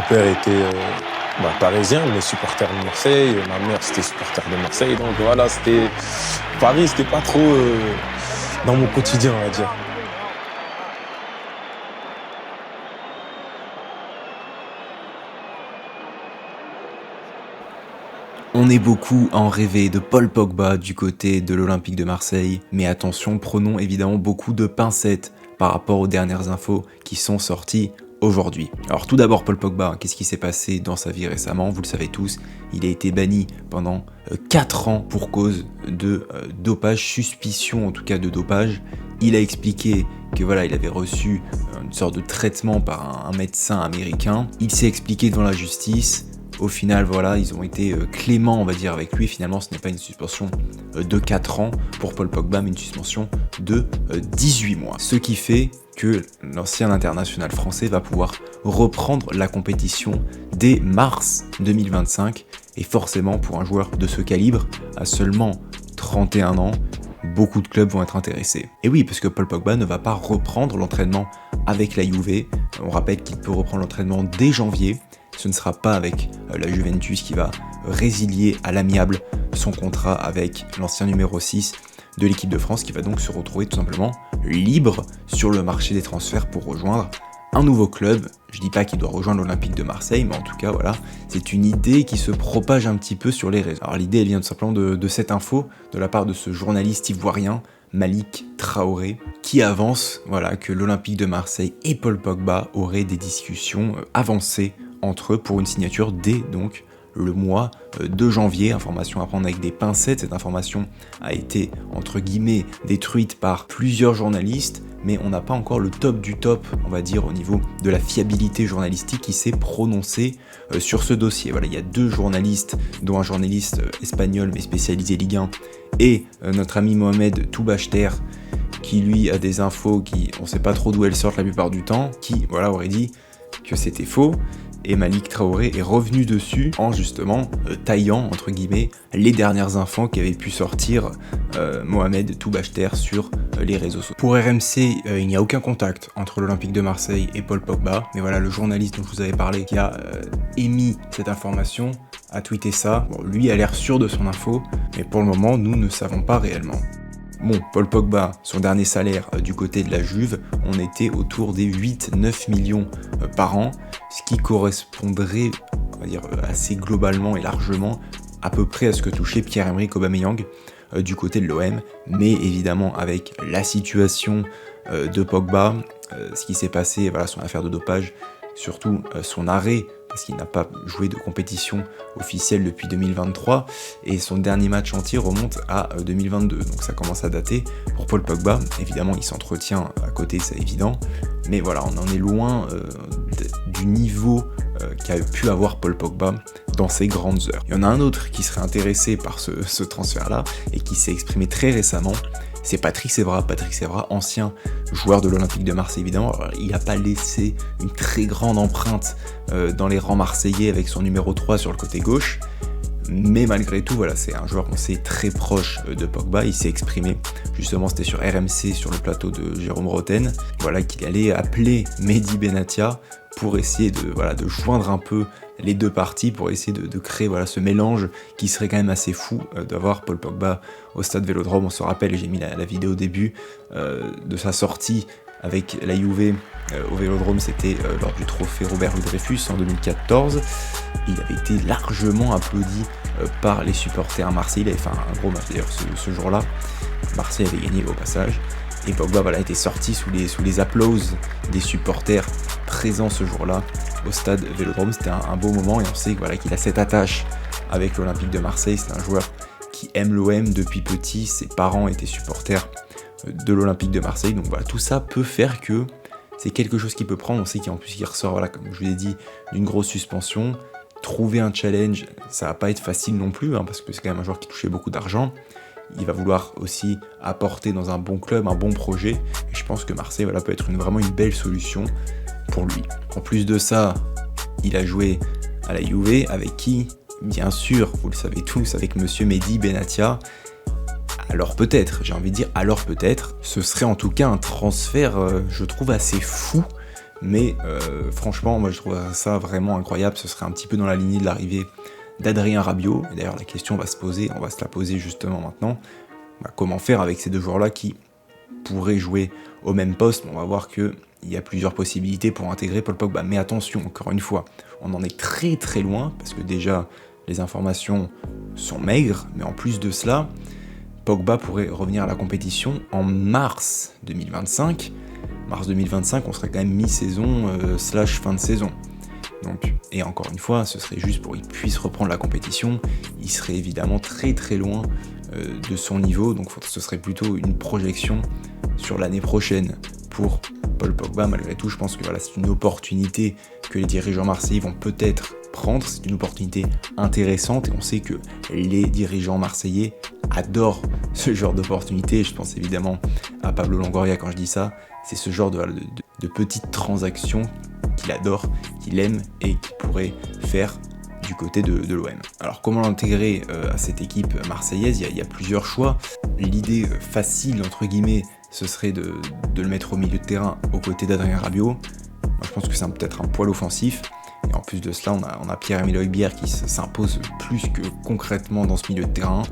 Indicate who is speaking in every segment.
Speaker 1: Mon père était parisien, mais supporter de Marseille. Ma mère, c'était supporter de Marseille. Donc voilà, Paris, c'était pas trop dans mon quotidien, on va dire.
Speaker 2: On est beaucoup à en rêver de Paul Pogba du côté de l'Olympique de Marseille, mais attention, prenons évidemment beaucoup de pincettes par rapport aux dernières infos qui sont sorties aujourd'hui. Alors tout d'abord Paul Pogba, qu'est-ce qui s'est passé dans sa vie récemment? Vous le savez tous, il a été banni pendant 4 ans pour cause de dopage, suspicion en tout cas de dopage. Il a expliqué que voilà, il avait reçu une sorte de traitement par un médecin américain. Il s'est expliqué devant la justice. Au final, voilà, ils ont été cléments, on va dire, avec lui. Finalement, ce n'est pas une suspension de 4 ans pour Paul Pogba, mais une suspension de 18 mois. Ce qui fait que l'ancien international français va pouvoir reprendre la compétition dès mars 2025. Et forcément, pour un joueur de ce calibre, à seulement 31 ans, beaucoup de clubs vont être intéressés. Et oui, parce que Paul Pogba ne va pas reprendre l'entraînement avec la Juve. On rappelle qu'il peut reprendre l'entraînement dès janvier. Ce ne sera pas avec la Juventus qui va résilier à l'amiable son contrat avec l'ancien numéro 6 de l'équipe de France qui va donc se retrouver tout simplement libre sur le marché des transferts pour rejoindre un nouveau club. Je dis pas qu'il doit rejoindre l'Olympique de Marseille, mais en tout cas voilà, c'est une idée qui se propage un petit peu sur les réseaux. Alors l'idée elle vient tout simplement de cette info de la part de ce journaliste ivoirien Malik Traoré, qui avance voilà, que l'Olympique de Marseille et Paul Pogba auraient des discussions avancées entre eux pour une signature dès donc le mois de janvier. Information à prendre avec des pincettes, cette information a été entre guillemets détruite par plusieurs journalistes, mais on n'a pas encore le top du top, on va dire, au niveau de la fiabilité journalistique qui s'est prononcé sur ce dossier. Voilà, il y a 2 journalistes, dont un journaliste espagnol mais spécialisé Ligue 1, et notre ami Mohamed Toubachter, qui lui a des infos qui, on sait pas trop d'où elles sortent la plupart du temps, qui voilà, aurait dit que c'était faux. Et Malik Traoré est revenu dessus en justement taillant entre guillemets les dernières infos qui avaient pu sortir Mohamed Toubachter sur les réseaux sociaux. Pour RMC, il n'y a aucun contact entre l'Olympique de Marseille et Paul Pogba, mais voilà, le journaliste dont je vous avais parlé qui a émis cette information a tweeté ça. Bon, lui a l'air sûr de son info, mais pour le moment nous ne savons pas réellement. Bon, Paul Pogba, son dernier salaire du côté de la Juve, on était autour des 8-9 millions par an, ce qui correspondrait, on va dire, assez globalement et largement à peu près à ce que touchait Pierre-Emerick Aubameyang du côté de l'OM, mais évidemment avec la situation de Pogba, ce qui s'est passé, voilà, son affaire de dopage, surtout son arrêt, parce qu'il n'a pas joué de compétition officielle depuis 2023, et son dernier match entier remonte à 2022, donc ça commence à dater. Pour Paul Pogba, évidemment il s'entretient à côté, c'est évident, mais voilà, on en est loin du niveau qu'a pu avoir Paul Pogba dans ses grandes heures. Il y en a un autre qui serait intéressé par ce transfert-là, et qui s'est exprimé très récemment, c'est Patrick Evra. Patrick Evra, ancien joueur de l'Olympique de Marseille évidemment. Alors, il n'a pas laissé une très grande empreinte dans les rangs marseillais avec son numéro 3 sur le côté gauche, mais malgré tout, voilà, c'est un joueur qu'on sait très proche de Pogba. Il s'est exprimé, justement c'était sur RMC, sur le plateau de Jérôme Roten, voilà, qu'il allait appeler Mehdi Benatia pour essayer de joindre un peu les deux parties, pour essayer de créer voilà, ce mélange qui serait quand même assez fou d'avoir Paul Pogba au stade Vélodrome. On se rappelle, j'ai mis la vidéo au début de sa sortie avec la Juve au Vélodrome, c'était lors du trophée Robert Louis Dreyfus en 2014. Il avait été largement applaudi par les supporters à Marseille. Il avait fait un gros match d'ailleurs ce jour-là. Marseille avait gagné au passage. Et Pogba voilà, était sorti sous les applauses des supporters présents ce jour-là au stade Vélodrome. C'était un beau moment, et on sait voilà, qu'il a cette attache avec l'Olympique de Marseille. C'est un joueur qui aime l'OM depuis petit. Ses parents étaient supporters de l'Olympique de Marseille. Donc voilà, tout ça peut faire que c'est quelque chose qui peut prendre. On sait qu'en plus il ressort, voilà, comme je vous l'ai dit, d'une grosse suspension. Trouver un challenge, ça va pas être facile non plus, hein, parce que c'est quand même un joueur qui touchait beaucoup d'argent. Il va vouloir aussi apporter dans un bon club, un bon projet. Et je pense que Marseille voilà, peut être vraiment une belle solution pour lui. En plus de ça, il a joué à la Juve, avec qui, bien sûr, vous le savez tous, avec monsieur Mehdi Benatia. Alors peut-être, j'ai envie de dire alors peut-être, ce serait en tout cas un transfert, je trouve assez fou, Mais franchement, moi je trouve ça vraiment incroyable. Ce serait un petit peu dans la lignée de l'arrivée d'Adrien Rabiot. Et d'ailleurs la question va se poser, on va se la poser justement maintenant. Comment faire avec ces deux joueurs-là qui pourraient jouer au même poste? On va voir qu'il y a plusieurs possibilités pour intégrer Paul Pogba. Mais attention, encore une fois, on en est très très loin, parce que déjà les informations sont maigres, mais en plus de cela, Pogba pourrait revenir à la compétition en mars 2025. Mars 2025, on serait quand même mi-saison / fin de saison. Donc, et encore une fois, ce serait juste pour qu'il puisse reprendre la compétition. Il serait évidemment très très loin de son niveau, donc ce serait plutôt une projection sur l'année prochaine pour Paul Pogba. Malgré tout, je pense que voilà, c'est une opportunité que les dirigeants marseillais vont peut-être prendre. C'est une opportunité intéressante et on sait que les dirigeants marseillais adorent ce genre d'opportunité. Je pense évidemment à Pablo Longoria quand je dis ça. C'est ce genre de petites transactions qu'il adore, qu'il aime et qu'il pourrait faire du côté de l'OM. Alors comment l'intégrer à cette équipe marseillaise? Il y a plusieurs choix. L'idée facile, entre guillemets, ce serait de le mettre au milieu de terrain aux côtés d'Adrien Rabiot. Moi je pense que c'est peut-être un poil offensif. Et en plus de cela, on a Pierre-Emile Højbjerg qui s'impose plus que concrètement dans ce milieu de terrain.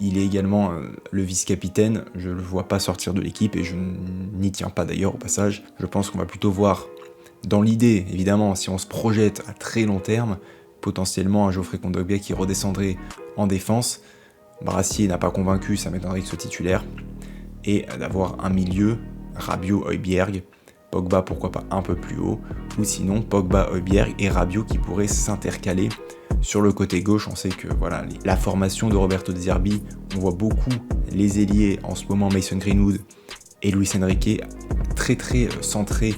Speaker 2: Il est également le vice-capitaine, je ne le vois pas sortir de l'équipe et je n'y tiens pas d'ailleurs au passage. Je pense qu'on va plutôt voir, dans l'idée évidemment, si on se projette à très long terme, potentiellement un Geoffrey Kondogbia qui redescendrait en défense. Brassier n'a pas convaincu, ça m'étonnerait qu'il soit titulaire. Et d'avoir un milieu, Rabiot, Højbjerg, Pogba pourquoi pas un peu plus haut, ou sinon Pogba, Højbjerg et Rabiot qui pourraient s'intercaler. Sur le côté gauche, on sait que voilà, la formation de Roberto De Zerbi, on voit beaucoup les ailiers en ce moment, Mason Greenwood et Luis Enrique, très très centrés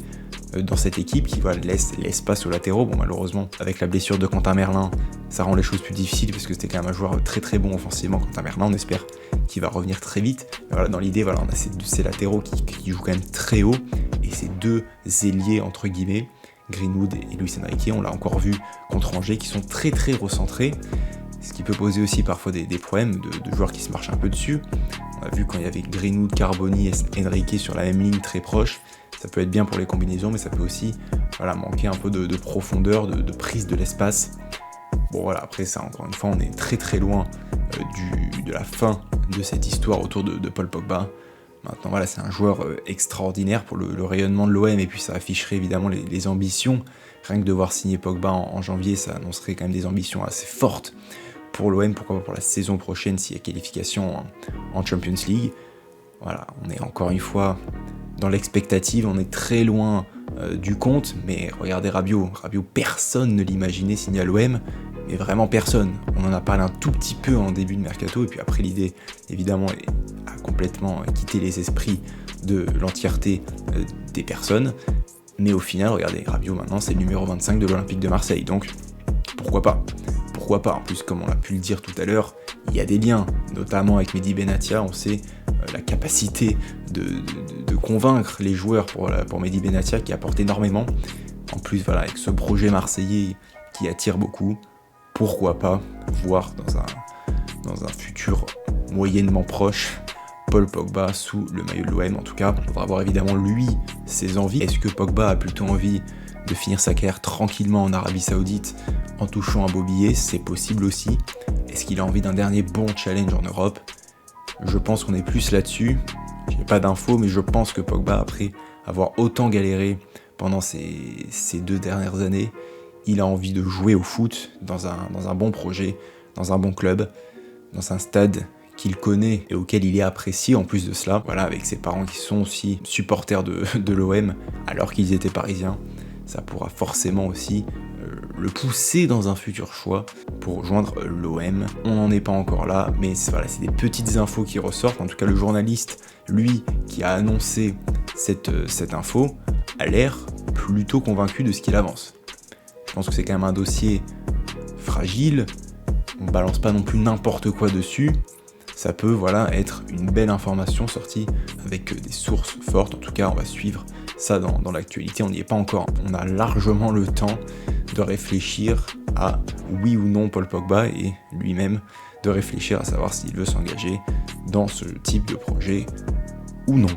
Speaker 2: dans cette équipe qui laisse l'espace aux latéraux. Bon, malheureusement, avec la blessure de Quentin Merlin, ça rend les choses plus difficiles parce que c'était quand même un joueur très très bon offensivement, Quentin Merlin. On espère qu'il va revenir très vite. Mais voilà, dans l'idée, voilà, on a ces latéraux qui jouent quand même très haut et ces deux ailiers entre guillemets, Greenwood et Luis Enrique, on l'a encore vu contre Angers, qui sont très très recentrés, ce qui peut poser aussi parfois des problèmes de joueurs qui se marchent un peu dessus. On a vu quand il y avait Greenwood, Carboni et Enrique sur la même ligne très proche, ça peut être bien pour les combinaisons, mais ça peut aussi manquer un peu de profondeur, de prise de l'espace. Bon voilà, après ça, encore une fois, on est très très loin de la fin de cette histoire autour de Paul Pogba. Maintenant voilà, c'est un joueur extraordinaire pour le rayonnement de l'OM et puis ça afficherait évidemment les ambitions. Rien que de voir signer Pogba en janvier, ça annoncerait quand même des ambitions assez fortes pour l'OM, pourquoi pas pour la saison prochaine s'il y a qualification en Champions League. Voilà, on est encore une fois dans l'expectative, on est très loin du compte, mais regardez Rabiot, personne ne l'imaginait signer à l'OM, mais vraiment personne. On en a parlé un tout petit peu en début de mercato, et puis après l'idée, évidemment, a complètement quitté les esprits de l'entièreté des personnes, mais au final, regardez, Rabiot maintenant, c'est le numéro 25 de l'Olympique de Marseille, donc pourquoi pas ? En plus, comme on a pu le dire tout à l'heure, il y a des liens, notamment avec Mehdi Benatia, on sait la capacité de convaincre les joueurs pour Mehdi Benatia qui apporte énormément. En plus, voilà, avec ce projet marseillais qui attire beaucoup, pourquoi pas voir dans un futur moyennement proche Paul Pogba sous le maillot de l'OM. En tout cas, il faudra voir évidemment lui, ses envies. Est-ce que Pogba a plutôt envie de finir sa carrière tranquillement en Arabie Saoudite en touchant un beau billet? C'est possible aussi. Est-ce qu'il a envie d'un dernier bon challenge en Europe? Je pense qu'on est plus là-dessus. J'ai pas d'infos, mais je pense que Pogba, après avoir autant galéré pendant ces 2 dernières années, il a envie de jouer au foot dans un bon projet, dans un bon club, dans un stade qu'il connaît et auquel il est apprécié en plus de cela. Voilà, avec ses parents qui sont aussi supporters de l'OM alors qu'ils étaient parisiens. Ça pourra forcément aussi le pousser dans un futur choix pour rejoindre l'OM. On n'en est pas encore là, mais c'est des petites infos qui ressortent. En tout cas, le journaliste, lui, qui a annoncé cette info, a l'air plutôt convaincu de ce qu'il avance. Je pense que c'est quand même un dossier fragile, on ne balance pas non plus n'importe quoi dessus. Ça peut être une belle information sortie avec des sources fortes. En tout cas, on va suivre ça dans l'actualité, on n'y est pas encore. On a largement le temps de réfléchir à oui ou non Paul Pogba et lui-même de réfléchir à savoir s'il veut s'engager dans ce type de projet ou non.